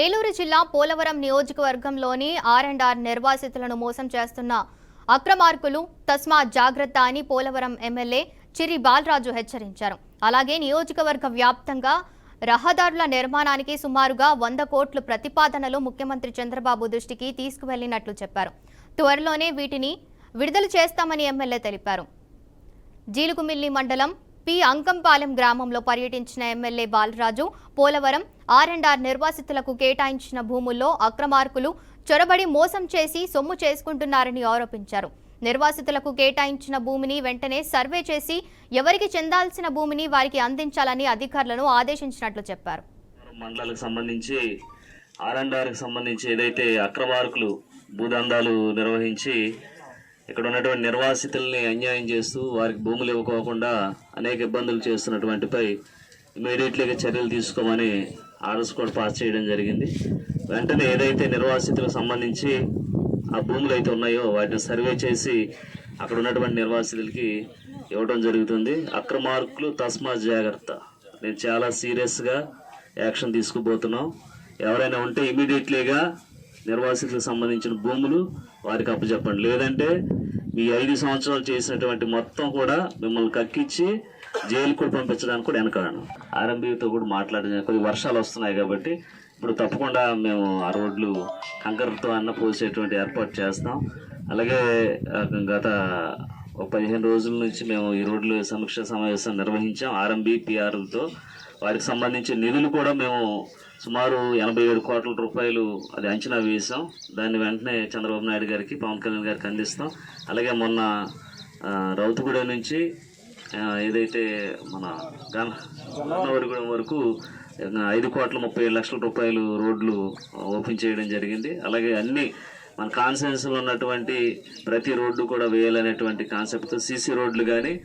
ఏలూరు జిల్లా పోలవరం నియోజకవర్గంలోని ఆర్&ఆర్ నిర్వాసితులను మోసం చేస్తున్న అక్రమార్కులు తస్మాత్ జాగ్రత్త అని పోలవరం ఎమ్మెల్యే చిరి బాలరాజు హెచ్చరించారు. అలాగే నియోజకవర్గ వ్యాప్తంగా రహదారుల నిర్మాణానికి సుమారుగా 100 కోట్ల ప్రతిపాదనలు ముఖ్యమంత్రి చంద్రబాబు దృష్టికి తీసుకువెళ్లినట్లు చెప్పారు. త్వరలోనే వీటిని విడుదల చేస్తామని ఎమ్మెల్యే తెలిపారు. జీలుగుమిల్లి మండలం పి అంకంపాలెం గ్రామంలో పర్యటించిన ఎమ్మెల్యే బాలరాజు పోలవరం ఆర్&ఆర్ నిర్వాసితులకు కేటాయించిన భూముల్లో అక్రమార్కులు చొరబడి మోసం చేసి సొమ్ము చేసుకుంటున్నారని ఆరోపించారు. నిర్వాసితులకు కేటాయించిన భూమిని వెంటనే సర్వే చేసి ఎవరికి చెందాల్సిన భూమిని వారికి అందించాలని అధికారులను ఆదేశించినట్లు చెప్పారు. మండలాలకు సంబంధించి ఆర్&ఆర్కి సంబంధించి ఏదైతే అక్రమార్కులు భూదందాలు నిర్వహించి ఇక్కడ ఉన్నటువంటి నిర్వాసితుల్ని అన్యాయం చేస్తూ వారికి భూములు ఇవ్వకోకుండా అనేక ఇబ్బందులు చేస్తున్నటువంటిపై ఇమీడియట్లీగా చర్యలు తీసుకోమని ఆర్డర్స్ కూడా పాస్ చేయడం జరిగింది. వెంటనే ఏదైతే నిర్వాసితులకు సంబంధించి ఆ భూములు అయితే ఉన్నాయో వాటిని సర్వే చేసి అక్కడ ఉన్నటువంటి నిర్వాసితులకి ఇవ్వడం జరుగుతుంది. అక్రమార్కులు తస్మాత్ జాగ్రత్త. నేను చాలా సీరియస్గా యాక్షన్ తీసుకుపోతున్నాం. ఎవరైనా ఉంటే ఇమీడియట్లీగా నిర్వాసితులకు సంబంధించిన భూములు వారికి అప్పచెప్పండి. లేదంటే ఈ 5 సంవత్సరాలు చేసినటువంటి మొత్తం కూడా మిమ్మల్ని కక్కించి జైలు కూడా పంపించడానికి కూడా వెనకాడను. ఆర్ఎంబీతో కూడా మాట్లాడిన కొద్ది వర్షాలు వస్తున్నాయి కాబట్టి ఇప్పుడు తప్పకుండా మేము ఆ రోడ్లు కంకరతో పోసేటువంటి ఏర్పాటు చేస్తాం. అలాగే గత 15 రోజుల నుంచి మేము ఈ రోడ్లు సమీక్ష సమావేశం నిర్వహించాం ఆర్ఎంబీ పిఆర్లతో. వారికి సంబంధించిన నిధులు కూడా మేము సుమారు 87 కోట్ల రూపాయలు అది అంచనా వేసాం. దాన్ని వెంటనే చంద్రబాబు నాయుడు గారికి పవన్ కళ్యాణ్ గారికి అందిస్తాం. అలాగే మొన్న రౌతుగూడెం నుంచి ఏదైతే మన గన్నవరగూడెం వరకు 5,37,00,000 రూపాయలు రోడ్లు ఓపెన్ చేయడం జరిగింది. అలాగే అన్ని మన కాన్సెన్స్లో ఉన్నటువంటి ప్రతి రోడ్డు కూడా వేయాలనేటువంటి కాన్సెప్ట్తో సీసీ రోడ్లు కానీ